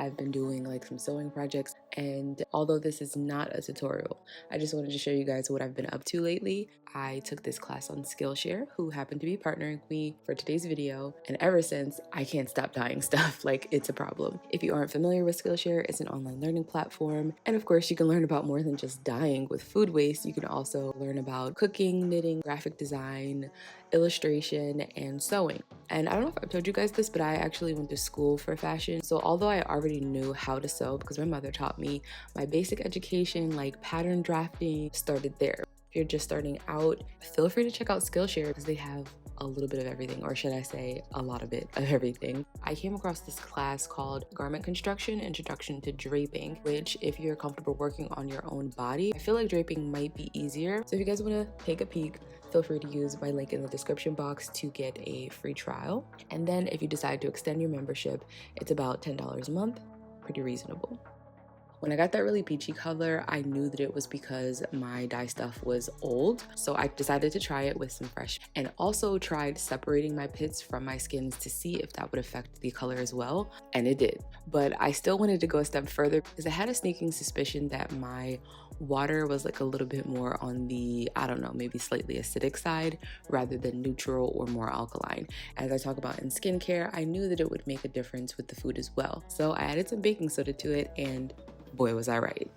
I've been doing like some sewing projects, and although this is not a tutorial, I just wanted to show you guys what I've been up to lately. I took this class on Skillshare, who happened to be partnering with me for today's video, and ever since I can't stop dyeing stuff. Like, it's a problem. If you aren't familiar with Skillshare, it's an online learning platform, and of course you can learn about more than just dyeing with food waste. You can also learn about cooking, knitting, graphic design, illustration, and sewing. And I don't know if I've told you guys this, but I actually went to school for fashion. So although I already knew how to sew because my mother taught me, my basic education, like pattern drafting, started there. If you're just starting out, feel free to check out Skillshare because they have a little bit of everything, or should I say a lot of everything. I came across this class called Garment Construction Introduction to Draping, which if you're comfortable working on your own body, I feel like draping might be easier. So if you guys want to take a peek, feel free to use my link in the description box to get a free trial. And then if you decide to extend your membership, it's about $10 a month, pretty reasonable. When I got that really peachy color, I knew that it was because my dye stuff was old. So I decided to try it with some fresh, and also tried separating my pits from my skins to see if that would affect the color as well. And it did. But I still wanted to go a step further because I had a sneaking suspicion that my water was like a little bit more on the, I don't know, maybe slightly acidic side rather than neutral or more alkaline. As I talk about in skincare, I knew that it would make a difference with the food as well. So I added some baking soda to it, and boy, was I right.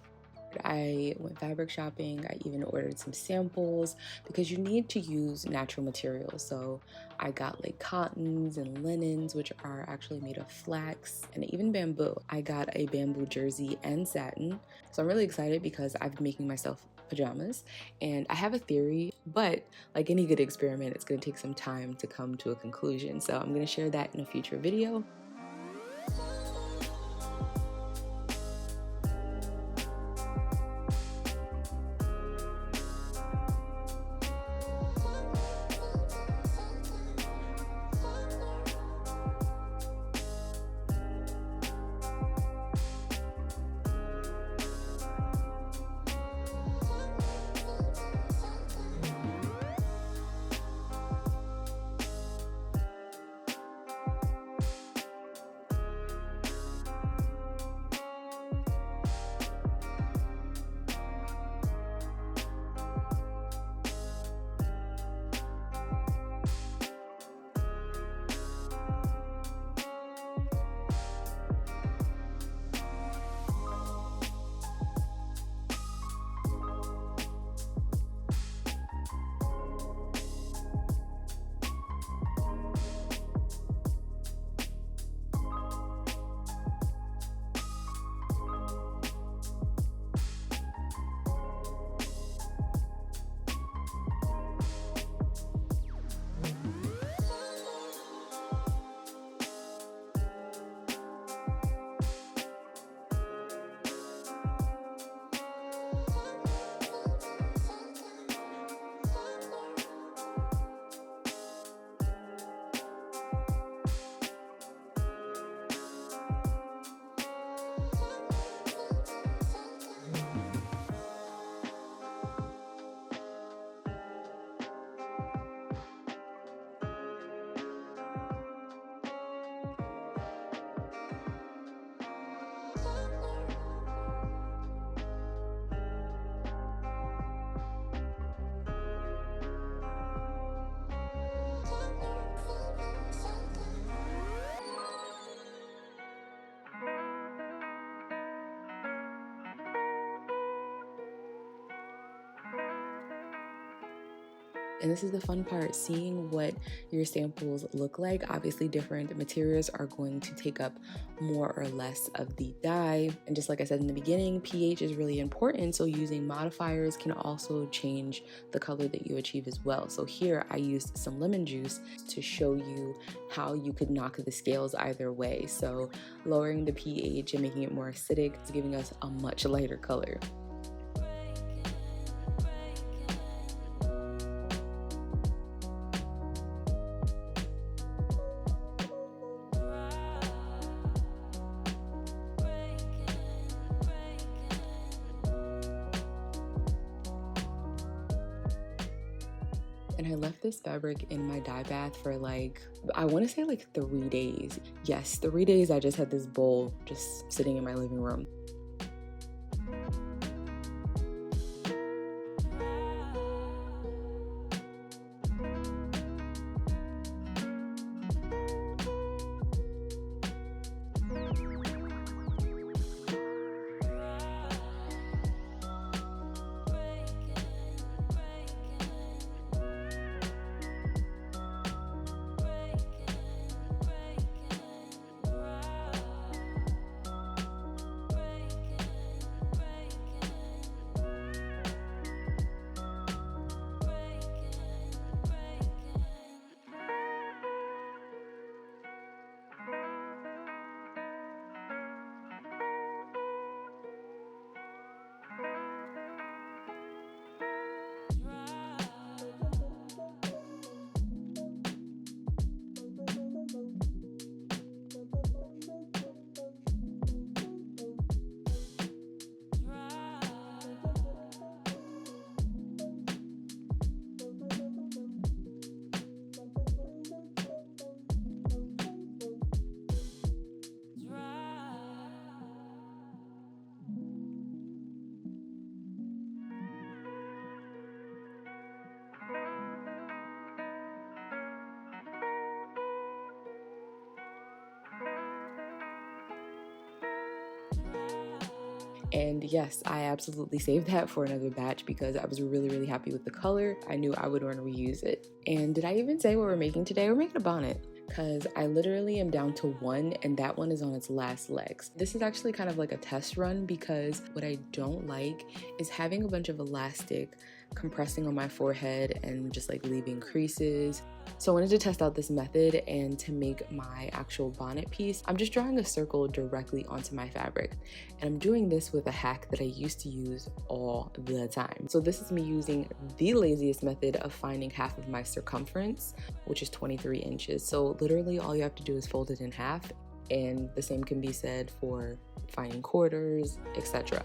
I went fabric shopping. I even ordered some samples because you need to use natural materials. So I got like cottons and linens, which are actually made of flax, and even bamboo. I got a bamboo jersey and satin. So I'm really excited because I've been making myself pajamas, and I have a theory, but like any good experiment, it's going to take some time to come to a conclusion. So I'm going to share that in a future video. And this is the fun part, seeing what your samples look like. Obviously, different materials are going to take up more or less of the dye. And just like I said in the beginning, pH is really important. So using modifiers can also change the color that you achieve as well. So here I used some lemon juice to show you how you could knock the scales either way. So lowering the pH and making it more acidic is giving us a much lighter color. And I left this fabric in my dye bath for like, I want to say like 3 days. Yes, 3 days I just had this bowl just sitting in my living room. And yes, I absolutely saved that for another batch because I was really happy with the color. I knew I would want to reuse it. And did I even say what we're making today? We're making a bonnet, because I literally am down to one and that one is on its last legs. This is actually kind of like a test run because what I don't like is having a bunch of elastic compressing on my forehead and just like leaving creases. So I wanted to test out this method, and to make my actual bonnet piece, I'm just drawing a circle directly onto my fabric. And I'm doing this with a hack that I used to use all the time. So this is me using the laziest method of finding half of my circumference, which is 23 inches. So literally all you have to do is fold it in half, and the same can be said for finding quarters, etc.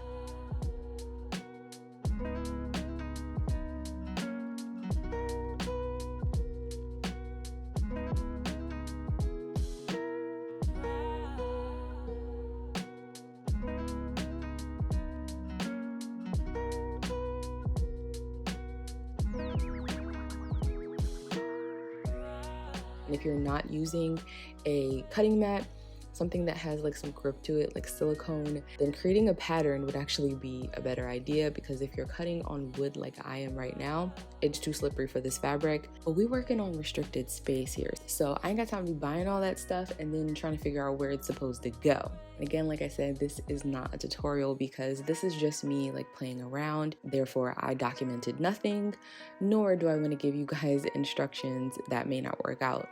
And if you're not using a cutting mat, something that has like some grip to it, like silicone, then creating a pattern would actually be a better idea, because if you're cutting on wood like I am right now, it's too slippery for this fabric. But we're working on restricted space here, so I ain't got time to be buying all that stuff and then trying to figure out where it's supposed to go. And again, like I said, this is not a tutorial because this is just me like playing around. Therefore, I documented nothing, nor do I want to give you guys instructions that may not work out.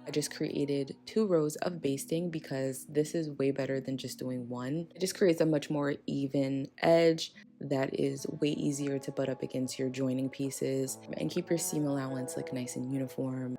I just created 2 rows of basting because this is way better than just doing one. It just creates a much more even edge that is way easier to butt up against your joining pieces and keep your seam allowance like nice and uniform.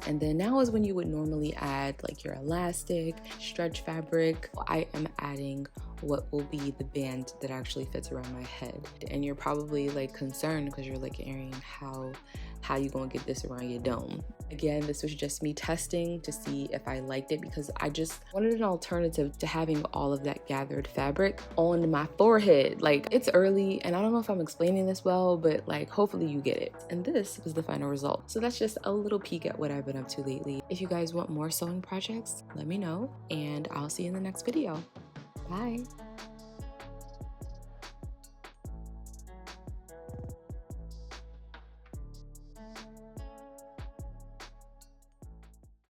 And then now is when you would normally add like your elastic, stretch fabric. I am adding what will be the band that actually fits around my head. And you're probably like concerned because you're like, Arian, how you gonna get this around your dome? Again, this was just me testing to see if I liked it, because I just wanted an alternative to having all of that gathered fabric on my forehead. Like, it's early and I don't know if I'm explaining this well, but like hopefully you get it. And this was the final result. So that's just a little peek at what I've been up to lately. If you guys want more sewing projects, let me know and I'll see you in the next video. Bye.